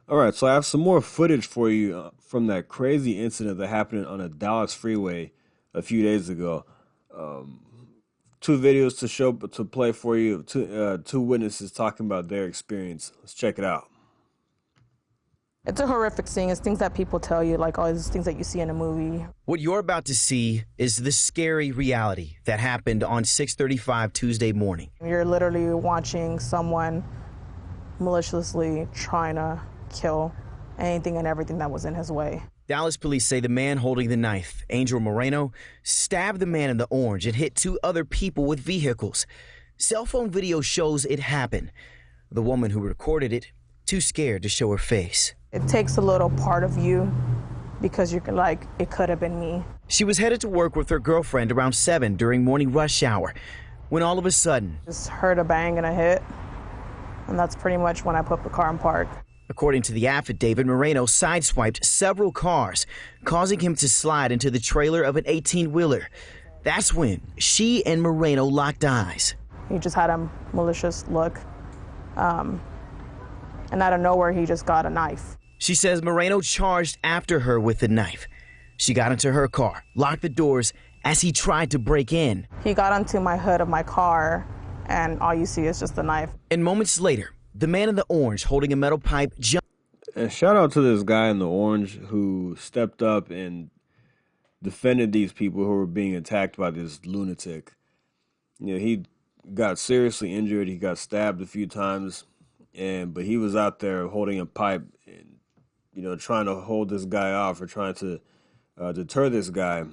All right, so I have some more footage for you from that crazy incident that happened on a Dallas freeway a few days ago. Two videos to play for you. Two witnesses talking about their experience. Let's check it out. It's a horrific scene. It's things that people tell you, like all these things that you see in a movie. What you're about to see is the scary reality that happened on 6:35 Tuesday morning. You're literally watching someone maliciously trying to kill anything and everything that was in his way. Dallas police say the man holding the knife, Angel Moreno, stabbed the man in the orange and hit two other people with vehicles. Cell phone video shows it happen. The woman who recorded it, too scared to show her face. It takes a little part of you because you're like, it could have been me. She was headed to work with her girlfriend around 7 during morning rush hour when all of a sudden, Just heard a bang and a hit, and that's pretty much when I put the car in park. according to the affidavit, Moreno sideswiped several cars, causing him to slide into the trailer of an 18-wheeler. That's when she and Moreno locked eyes. He just had a malicious look, and out of nowhere, he just got a knife. She says Moreno charged after her with the knife. She got into her car, locked the doors as he tried to break in. He got onto my hood of my car, and all you see is just the knife. And moments later, the man in the orange holding a metal pipe jumped. And shout out to this guy in the orange who stepped up and defended these people who were being attacked by this lunatic. You know, he got seriously injured. He got stabbed a few times, but he was out there holding a pipe and, you know, trying to hold this guy off or trying to deter this guy.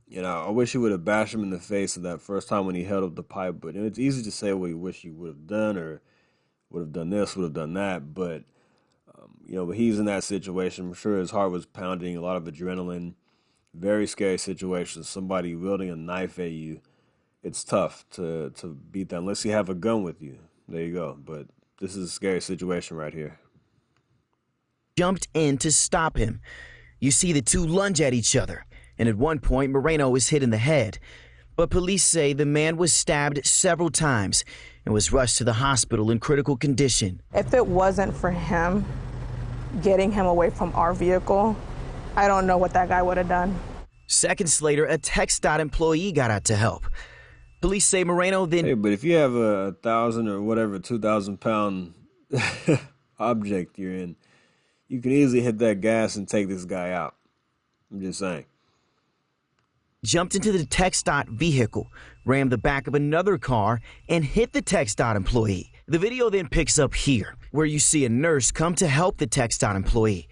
You know, I wish he would have bashed him in the face that first time when he held up the pipe. But it's easy to say what you wish he would have done or would have done this, would have done that. But, you know, but he's in that situation. I'm sure his heart was pounding, a lot of adrenaline. Very scary situation. Somebody wielding a knife at you. It's tough to beat that unless you have a gun with you. There you go. But this is a scary situation right here. Jumped in to stop him. You see the two lunge at each other, and at one point Moreno was hit in the head. But police say the man was stabbed several times and was rushed to the hospital in critical condition. If it wasn't for him getting him away from our vehicle, I don't know what that guy would have done. Seconds later, a TxDOT employee got out to help. Police say Moreno then... Hey, but if you have a 1,000 or whatever, 2,000 pound object you're in, you can easily hit that gas and take this guy out. I'm just saying. Jumped into the TxDOT vehicle, rammed the back of another car, and hit the TxDOT employee. The video then picks up here, where you see a nurse come to help the TxDOT employee.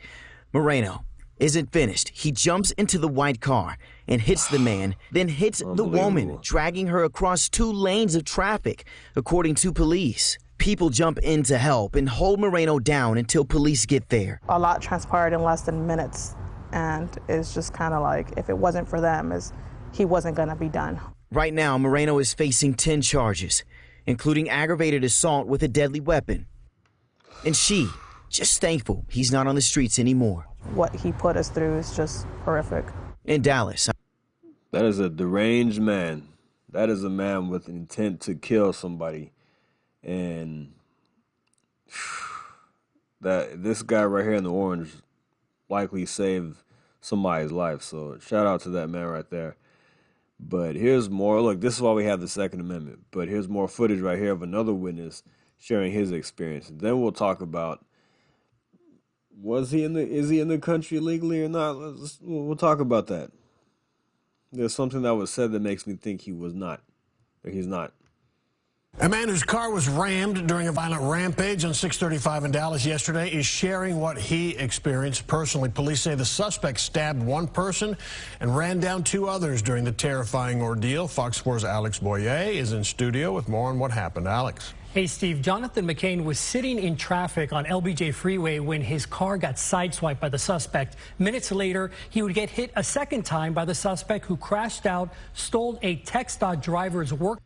Moreno isn't finished. He jumps into the white car and hits the man, then hits the woman, dragging her across 2 lanes of traffic, according to police. People jump in to help and hold Moreno down until police get there. A lot transpired in less than minutes, and it's just kind of like, if it wasn't for them, he wasn't going to be done. Right now, Moreno is facing 10 charges, including aggravated assault with a deadly weapon. And she, just thankful he's not on the streets anymore. What he put us through is just horrific. In Dallas. That is a deranged man. That is a man with intent to kill somebody. And that this guy right here in the orange likely saved somebody's life. So shout out to that man right there. But here's more. Look, this is why we have the Second Amendment. But here's more footage right here of another witness sharing his experience. And then we'll talk about, is he in the country legally or not? We'll talk about that. There's something that was said that makes me think he was not, or he's not. A man whose car was rammed during a violent rampage on 635 in Dallas yesterday is sharing what he experienced personally. Police say the suspect stabbed one person and ran down 2 others during the terrifying ordeal. Fox 4's Alex Boyer is in studio with more on what happened. Alex. Hey, Steve, Jonathan McCain was sitting in traffic on LBJ Freeway when his car got sideswiped by the suspect. Minutes later, he would get hit a second time by the suspect who crashed out, stole a TxDOT driver's work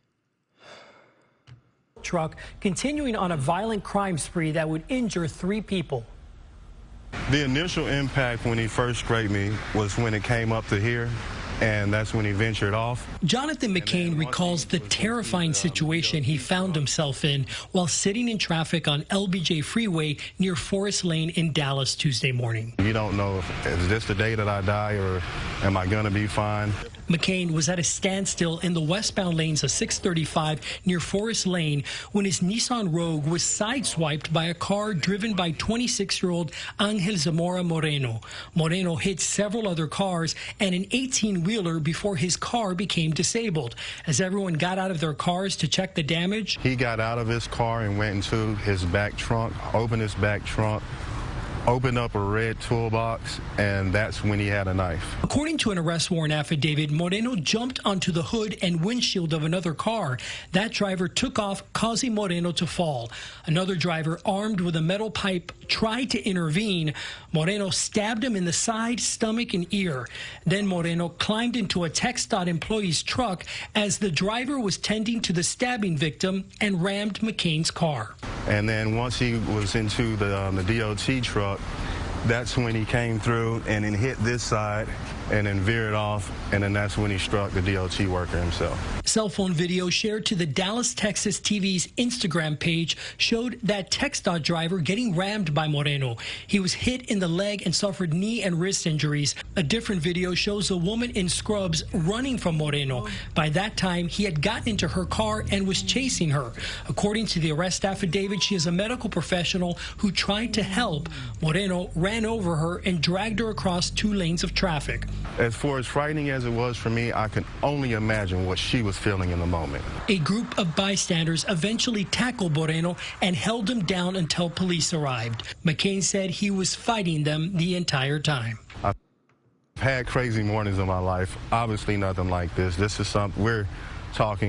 truck, continuing on a violent crime spree that would injure 3 people. The initial impact when he first sprayed me was when it came up to here. and that's when he ventured off. Jonathan McCain recalls the terrifying situation he found himself in while sitting in traffic on LBJ Freeway near Forest Lane in Dallas Tuesday morning. You don't know if is this the day that I die or am I going to be fine? McCain was at a standstill in the westbound lanes of 635 near Forest Lane when his Nissan Rogue was sideswiped by a car driven by 26-year-old Angel Zamora Moreno. Moreno hit several other cars and an 18-wheeler before his car became disabled. As everyone got out of their cars to check the damage, he got out of his car and went into his back trunk, opened his back trunk, opened up a red toolbox, and that's when he had a knife. According to an arrest warrant affidavit, Moreno jumped onto the hood and windshield of another car. That driver took off, causing Moreno to fall. Another driver, armed with a metal pipe, tried to intervene. Moreno stabbed him in the side, stomach, and ear. Then Moreno climbed into a TxDOT employee's truck as the driver was tending to the stabbing victim and rammed McCain's car. And then once he was into the DOT truck, that's when he came through and then hit this side and then veered off, and then that's when he struck the DOT worker himself. Cell phone video shared to the Dallas, Texas TV's Instagram page showed that TxDOT driver getting rammed by Moreno. He was hit in the leg and suffered knee and wrist injuries. A different video shows a woman in scrubs running from Moreno. By that time, he had gotten into her car and was chasing her. According to the arrest affidavit, she is a medical professional who tried to help. Moreno ran over her and dragged her across 2 lanes of traffic. As far as frightening as it was for me, I can only imagine what she was feeling in the moment. A group of bystanders eventually tackled Moreno and held him down until police arrived. McCain said he was fighting them the entire time. I've had crazy mornings in my life. Obviously nothing like this. This is something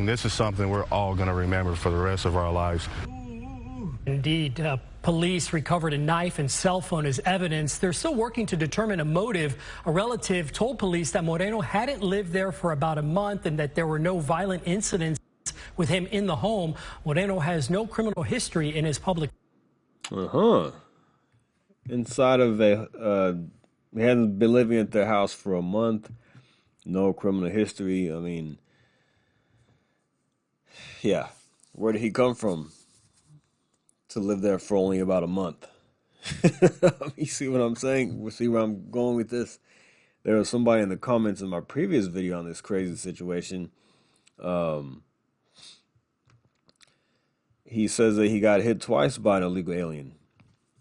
this is something we're all going to remember for the rest of our lives. Indeed. Police recovered a knife and cell phone as evidence. They're still working to determine a motive. A relative told police that Moreno hadn't lived there for about a month and that there were no violent incidents with him in the home. Moreno has no criminal history in his public. Inside of he hadn't been living at their house for a month. No criminal history. I mean, yeah. Where did he come from to live there for only about a month? You see what I'm saying? See where I'm going with this? There was somebody in the comments in my previous video on this crazy situation. He says that he got hit twice by an illegal alien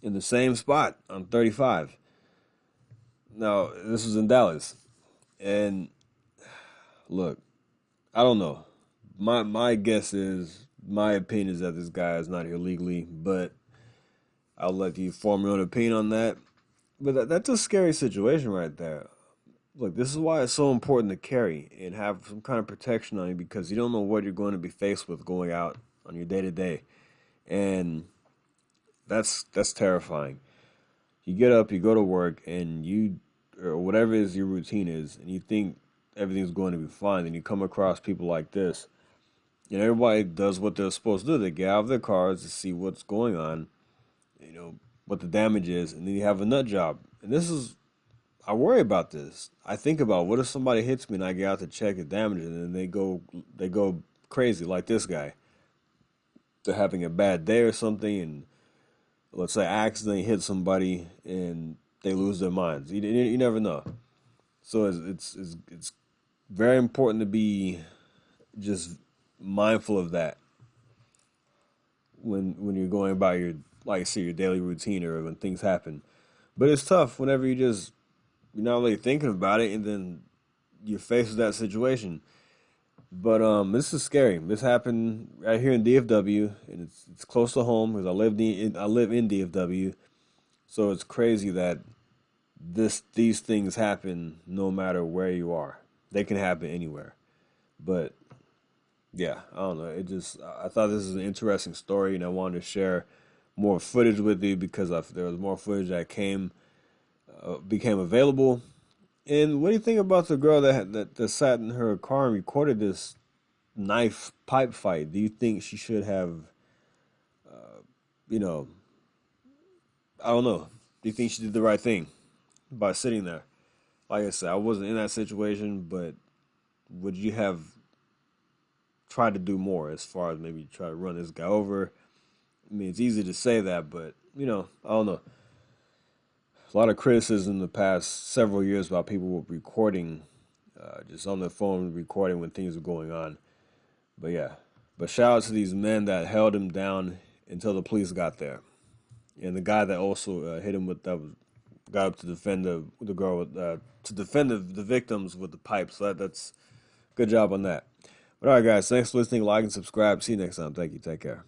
in the same spot on 35. Now, this was in Dallas. And look, I don't know. My guess is, my opinion is that this guy is not here legally, but I'll let you form your own opinion on that. But that's a scary situation right there. Look, this is why it's so important to carry and have some kind of protection on you, because you don't know what you're going to be faced with going out on your day-to-day. And that's terrifying. You get up, you go to work, and or whatever it is your routine is, and you think everything's going to be fine, and you come across people like this. You know, everybody does what they're supposed to do. They get out of their cars to see what's going on, what the damage is, and then you have a nut job. And I worry about this. I think about, what if somebody hits me and I get out to check the damage, and then they go crazy like this guy. They're having a bad day or something, and let's say accidentally hit somebody and they lose their minds. You never know. So it's very important to be just mindful of that when you're going about your, like I say, your daily routine, or when things happen. But it's tough whenever you're not really thinking about it, and then you're faced with that situation. But this is scary. This happened right here in DFW, and it's close to home because I live in DFW. So it's crazy that these things happen no matter where you are. They can happen anywhere. But yeah, I don't know. I thought this was an interesting story, and I wanted to share more footage with you because there was more footage that became available. And what do you think about the girl that sat in her car and recorded this knife pipe fight? Do you think she should have, I don't know. Do you think she did the right thing by sitting there? like I said, I wasn't in that situation, but would you have tried to do more as far as maybe try to run this guy over? I mean, it's easy to say that, but I don't know. A lot of criticism in the past several years about people recording, just on their phone recording when things are going on. But yeah, but shout out to these men that held him down until the police got there, and the guy that also hit him with that was got up to defend the girl with to defend the victims with the pipe. So that's good job on that. But all right, guys, thanks for listening. Like and subscribe. See you next time. Thank you. Take care.